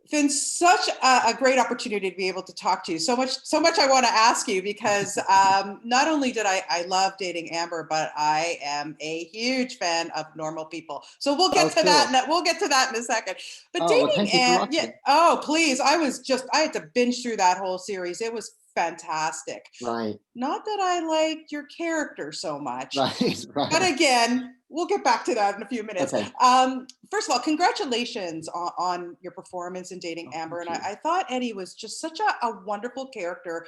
Finn, such a great opportunity to be able to talk to you. So much I want to ask you because not only did I love dating Amber, but I am a huge fan of normal people. So we'll get to that. We'll get to that in a second. But well, thank you for watching. yeah. Oh, please! I had to binge through that whole series. It was fantastic. Right. Not that I liked your character so much. Right. But again, we'll get back to that in a few minutes. Okay. First of all, congratulations on your performance in Dating Amber. And I thought Eddie was just such a wonderful character,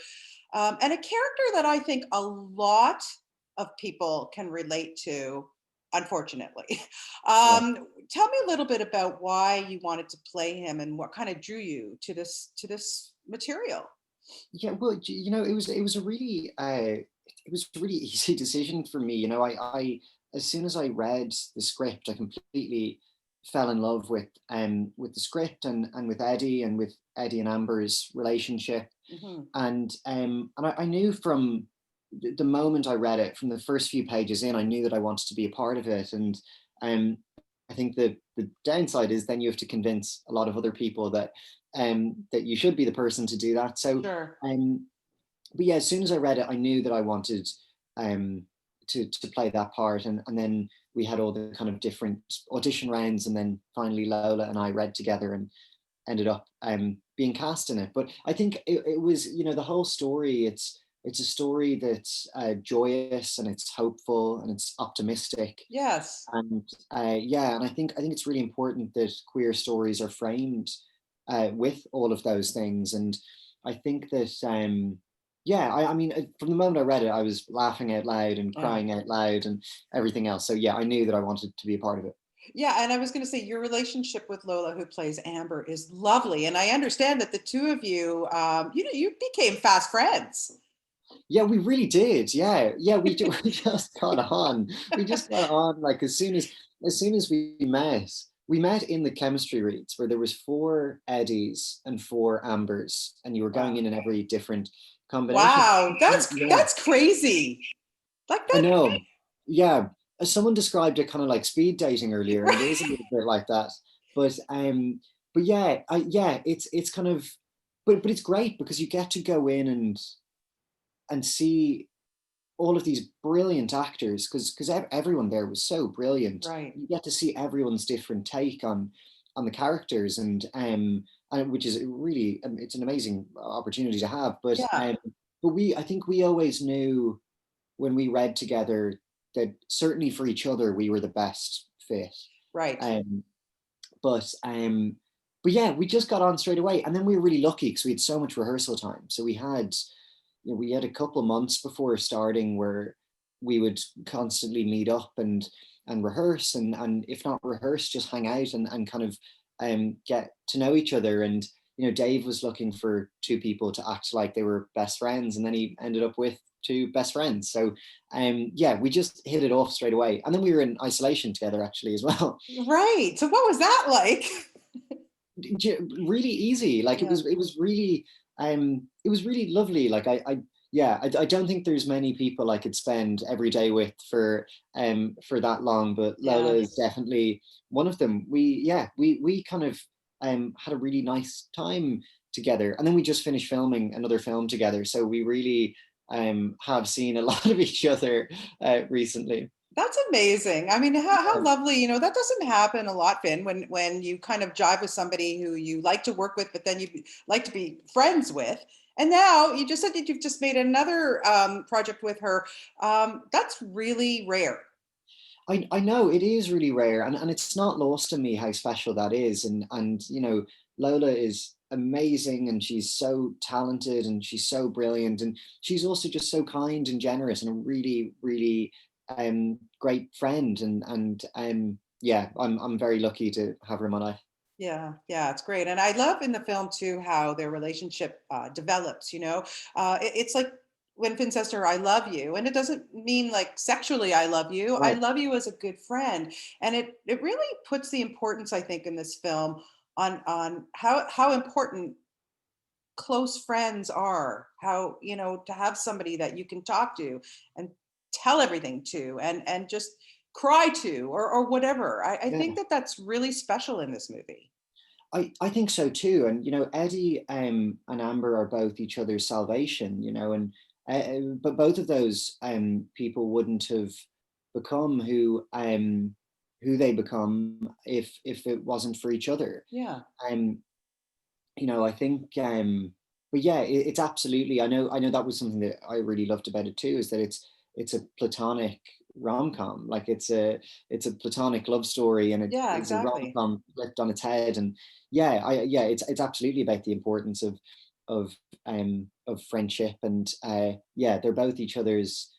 and a character that I think a lot of people can relate to, unfortunately. Tell me a little bit about why you wanted to play him and what kind of drew you to this material. Yeah, well, it was a really easy decision for me. I as soon as I read the script, I completely fell in love with the script and with Eddie and with Eddie and Amber's relationship. Mm-hmm. And I knew from the moment I read it, from the first few pages in, I knew that I wanted to be a part of it. And I think the downside is then you have to convince a lot of other people that you should be the person to do that. So, sure. But yeah, as soon as I read it, I knew that I wanted to play that part, and then we had all the kind of different audition rounds, and then finally Lola and I read together and ended up being cast in it. But I think it was, the whole story. It's a story that's joyous, and it's hopeful, and it's optimistic. Yes. And and I think it's really important that queer stories are framed with all of those things. And I think that I mean, from the moment I read it, I was laughing out loud and crying out loud and everything else. So yeah, I knew that I wanted to be a part of it. Yeah, and I was going to say your relationship with Lola, who plays Amber, is lovely, and I understand that the two of you, you became fast friends. Yeah, we really did. Yeah, we just got on. We just got on like as soon as we met. We met in the chemistry reads where there was 4 Eddies and 4 Ambers, and you were going in every different combination. Wow, that's crazy. Like that. I know. Yeah, someone described it kind of like speed dating earlier, and it is a little bit like that. But yeah, it's kind of, but it's great because you get to go in and see all of these brilliant actors, because everyone there was so brilliant. Right. You get to see everyone's different take on the characters, and which is really, it's an amazing opportunity to have. But I think we always knew when we read together that certainly for each other we were the best fit. Right. But yeah, we just got on straight away, and then we were really lucky because we had so much rehearsal time. So we had a couple months before starting where we would constantly meet up and rehearse, and if not rehearse, just hang out and kind of get to know each other. And Dave was looking for 2 people to act like they were best friends, and then he ended up with 2 best friends. So we just hit it off straight away, and then we were in isolation together actually as well. Right. So what was that like? Really easy. Like it was really it was really lovely. Like I don't think there's many people I could spend every day with for that long, but Lola is definitely one of them. We kind of had a really nice time together, and then we just finished filming another film together, so we really have seen a lot of each other recently. That's amazing. I mean, how lovely, that doesn't happen a lot, Finn, when you kind of jive with somebody who you like to work with, but then you like to be friends with. And now you just said that you've just made another project with her. That's really rare. I know it is really rare, and it's not lost on me how special that is. And Lola is amazing, and she's so talented, and she's so brilliant, and she's also just so kind and generous, and a really, really great friend. And I'm very lucky to have her in my life. Yeah, it's great. And I love in the film too how their relationship develops. It's like when Finn says to her, "I love you," and it doesn't mean like sexually "I love you." Right. I love you as a good friend, and it really puts the importance, I think, in this film on how important close friends are. How to have somebody that you can talk to and tell everything to, and just cry to, or whatever. I think that's really special in this movie. I think so too. And Eddie and Amber are both each other's salvation. And but both of those people wouldn't have become who they become if it wasn't for each other. Yeah. Um, I think but yeah, it's absolutely, I know that was something that I really loved about it too, is that it's a platonic rom-com. Like it's a platonic love story, and Yeah, it's a exactly. rom-com flipped on its head. And yeah, it's absolutely about the importance of friendship. And yeah, they're both each other's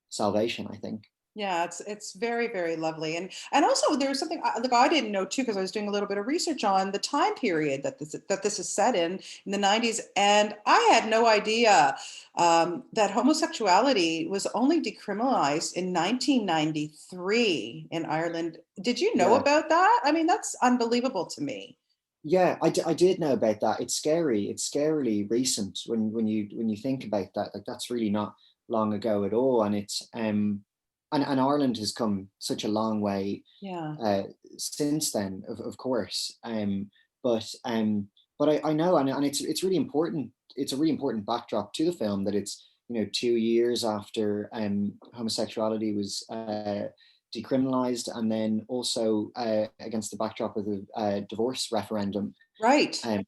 salvation, I think. Yeah, it's very, very lovely. And also there's something like I didn't know too, because I was doing a little bit of research on the time period that this is set in the 90s. And I had no idea that homosexuality was only decriminalized in 1993 in Ireland. Did you know Yeah. about that? I mean, that's unbelievable to me. Yeah, I did know about that. It's scary. It's scarily recent when you think about that. Like, that's really not long ago at all. And and Ireland has come such a long way Yeah. uh, since then, of course. But I know, and it's really important. It's a really important backdrop to the film that it's 2 years after homosexuality was decriminalized, and then also against the backdrop of the divorce referendum Right. um,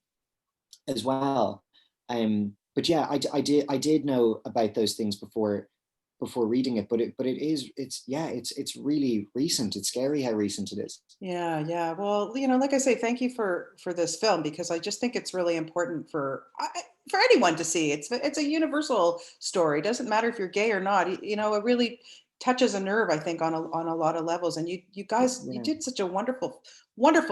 as well. But yeah, I did know about those things before reading it, but it's really recent. It's scary how recent it is. Yeah, yeah. Well, like I say, thank you for this film, because I just think it's really important for anyone to see. It's a universal story. It doesn't matter if you're gay or not. It really touches a nerve, I think, on a lot of levels. And you guys, you Yeah. did such a wonderful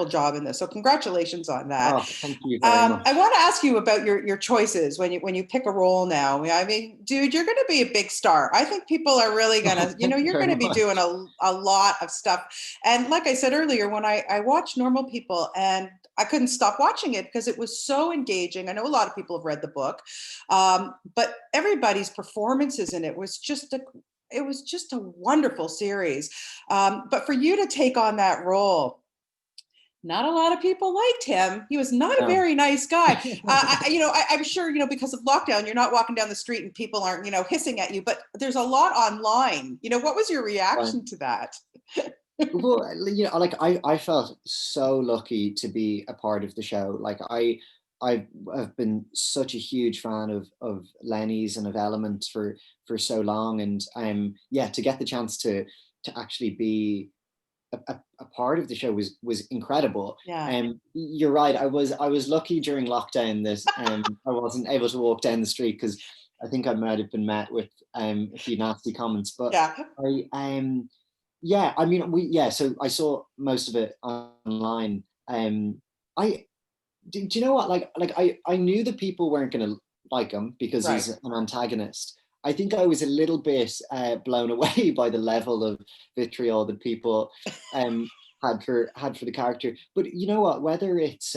job in this. So congratulations on that. Oh, thank you very I much. want to ask you about your choices when you pick a role now. I mean, dude, you're going to be a big star. I think people are really going Oh, to, thank you you're very going to be much. doing a lot of stuff. And like I said earlier, when I watched Normal People, and I couldn't stop watching it because it was so engaging. I know a lot of people have read the book, but everybody's performances in it was just a wonderful series. But for you to take on that role, not a lot of people liked him. He was not a No. very nice guy. I'm sure, because of lockdown, you're not walking down the street and people aren't, hissing at you, but there's a lot online. What was your Fine. reaction to that? Well, like I felt so lucky to be a part of the show. Like I've been such a huge fan of Lenny's and of Element for so long. And yeah, to get the chance to actually be a part of the show was incredible. Yeah. You're right. I was lucky during lockdown that I wasn't able to walk down the street, because I think I might have been met with a few nasty comments. But Yeah. I yeah, I mean, so I saw most of it online. I do you know what? Like I knew that people weren't going to like him because Right. he's an antagonist. I think I was a little bit blown away by the level of vitriol that people um, had for the character. But you know what? Whether it's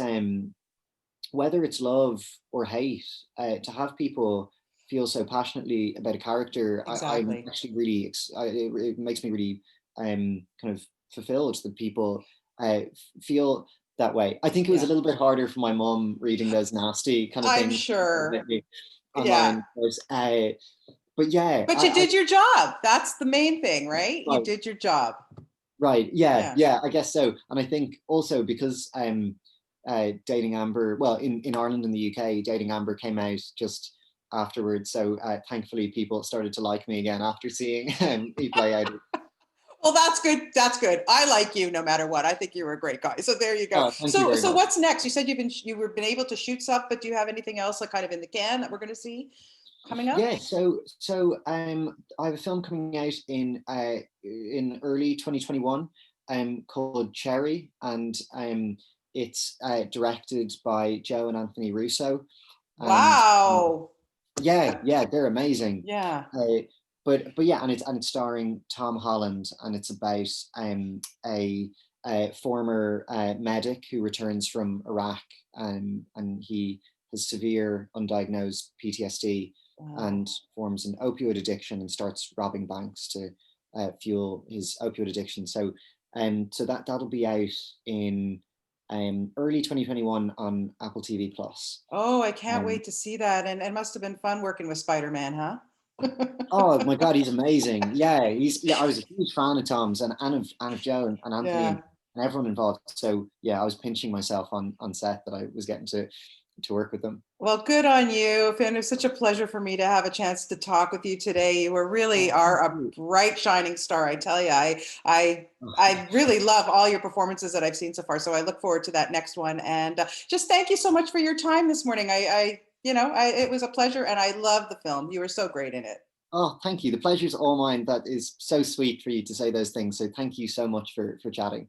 love or hate, to have people feel so passionately about a character, I'm Exactly. actually really, it makes me really kind of fulfilled that people feel that way. I think it was a Yeah. little bit harder for my mum reading those nasty kind of I'm things sure. about me Yeah. online. But yeah, But you did your job. That's the main thing, right? You right, did your job. right, yeah, Yeah. yeah, I guess so. And I think also because Dating Amber, well, in Ireland and the UK, Dating Amber came out just afterwards. So thankfully, people started to like me again after seeing me play out. Well, that's good. That's good. I like you no matter what. I think you're a great guy. So there you go. Oh, thank you So very so much. what's next? You said you've been able to shoot stuff, but do you have anything else like kind of in the can that we're going to see coming up? Yeah, so I have a film coming out in early 2021 called Cherry, and it's directed by Joe and Anthony Russo. And Wow. yeah, they're amazing. Yeah. Uh, but yeah, and it's starring Tom Holland, and it's about a former medic who returns from Iraq, and he has severe undiagnosed PTSD Wow. and forms an opioid addiction and starts robbing banks to fuel his opioid addiction. So that'll be out in early 2021 on Apple TV Plus. Oh, I can't Um, wait to see that. And it must have been fun working with Spider-Man, huh? oh my God, he's amazing. Yeah, I was a huge fan of Tom's and of Joe and Anthony Yeah. and everyone involved. So yeah, I was pinching myself on set that I was getting to work with them. Well, good on you, Finn. It was such a pleasure for me to have a chance to talk with you today. You were really Oh, are thank a you. bright, shining star. I tell you, I, Oh, I really love all your performances that I've seen so far. So I look forward to that next one. And just thank you so much for your time this morning. It was a pleasure, and I love the film. You were so great in it. oh, thank you. The pleasure's all mine. That is so sweet for you to say those things. So thank you so much for chatting.